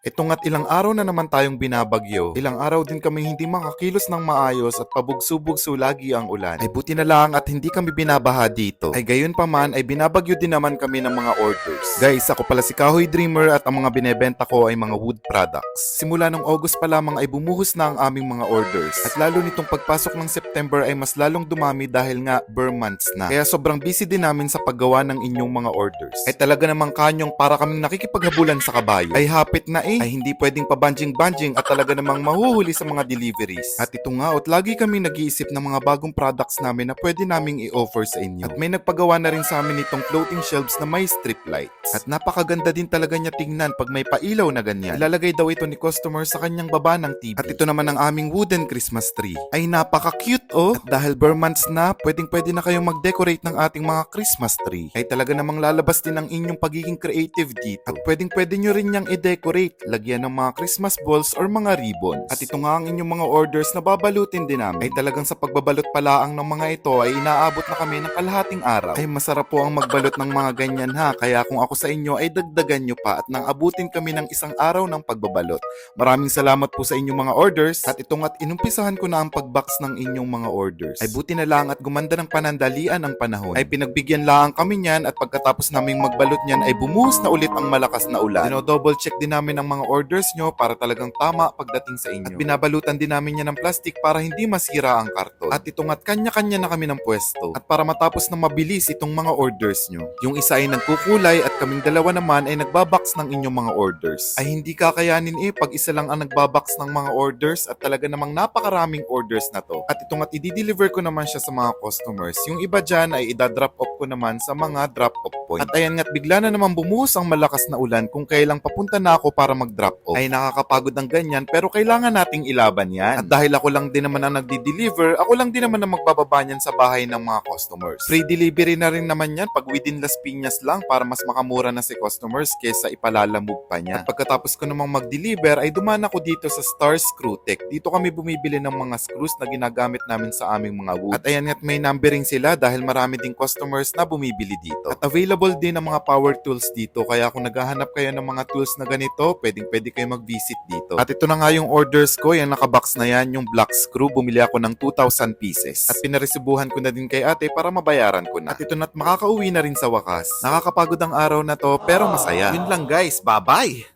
Ito nga't ilang araw na naman tayong binabagyo. Ilang araw din kami hindi makakilos ng maayos at pabugso-bugso lagi ang ulan. Ay buti na lang at hindi kami binabaha dito. Ay gayon pa man ay binabagyo din naman kami ng mga orders. Guys, ako pala si Kahoy Dreamer at ang mga binebenta ko ay mga wood products. Simula nung August pa lamang ay bumuhos na ang aming mga orders. At lalo nitong pagpasok ng September ay mas lalong dumami dahil nga burr months na. Kaya sobrang busy din namin sa paggawa ng inyong mga orders. Ay talaga namang kanyong para kaming nakikipaghabulan sa kabayo. Ay hapit na ay hindi pwedeng pabanjing-banjing at talaga namang mahuhuli sa mga deliveries. At ito nga, at lagi kami nag-iisip ng mga bagong products namin na pwede naming i-offer sa inyo. At may nagpagawa na rin sa amin itong floating shelves na may strip lights. At napakaganda din talaga niya tingnan pag may pailaw na ganyan. Ilalagay daw ito ni customer sa kanyang baba ng TV. At ito naman ang aming wooden Christmas tree. Ay napaka-cute oh! At dahil burr months na, pwedeng-pwede na kayong mag-decorate ng ating mga Christmas tree. Ay talaga namang lalabas din ang inyong pagiging creative dito. At pwedeng-pwede nyo rin niyang i-decorate, lagyan ng mga Christmas balls or mga ribbons. At ito nga ang inyong mga orders na babalutin din namin. Ay talagang sa pagbabalot palaang ng mga ito ay inaabot na kami ng kalahating araw. Ay masarap po ang magbalot ng mga ganyan ha, kaya kung ako sa inyo ay dagdagan nyo pa at nang abutin kami ng isang araw ng pagbabalot. Maraming salamat po sa inyong mga orders at ito nga't inumpisahan ko na ang pagbox ng inyong mga orders. Ay buti na lang at gumanda ng panandalian ang panahon. Ay pinagbigyan lang kami niyan at pagkatapos naming magbalot niyan ay bumuhos na ulit ang malakas na ulan. Double check din namin ang mga orders nyo para talagang tama pagdating sa inyo. At binabalutan din namin yan ng plastic para hindi masira ang karton. At ito nga't kanya-kanya na kami ng pwesto. At para matapos na mabilis itong mga orders nyo. Yung isa ay nagkukulay at kaming dalawa naman ay nagbabox ng inyong mga orders. Ay hindi kakayanin pag isa lang ang nagbabox ng mga orders at talaga namang napakaraming orders na to. At ito nga't i-deliver ko naman siya sa mga customers. Yung iba dyan ay i-drop off ko naman sa mga drop off point. At ayan nga't bigla na naman bumuhos ang malakas na ulan kung kailang papunta na ako para mag-drop off. Ay nakakapagod ang ganyan pero kailangan nating ilaban yan. At dahil ako lang din naman ang nagdi-deliver, ako lang din naman ang magbababa niyan sa bahay ng mga customers. Free delivery na rin naman yan pag within Las Piñas lang para mas makamura na si customers kesa ipalalamog pa niya. At pagkatapos ko namang mag-deliver ay dumaan ako dito sa Star Screw Tech. Dito kami bumibili ng mga screws na ginagamit namin sa aming mga wood. At ayan nga't may numbering sila dahil marami ding customers na bumibili dito. At available din ang mga power tools dito kaya kung naghahanap kayo ng mga tools na ganito, pwede kayo mag-visit dito. At ito na nga yung orders ko, yung nakabox na yan, yung black screw, bumili ako ng 2,000 pieces. At pinaresibuhan ko na din kay ate para mabayaran ko na. At ito na't makakauwi na rin sa wakas. Nakakapagod ang araw na to pero masaya. Yun lang guys, bye-bye!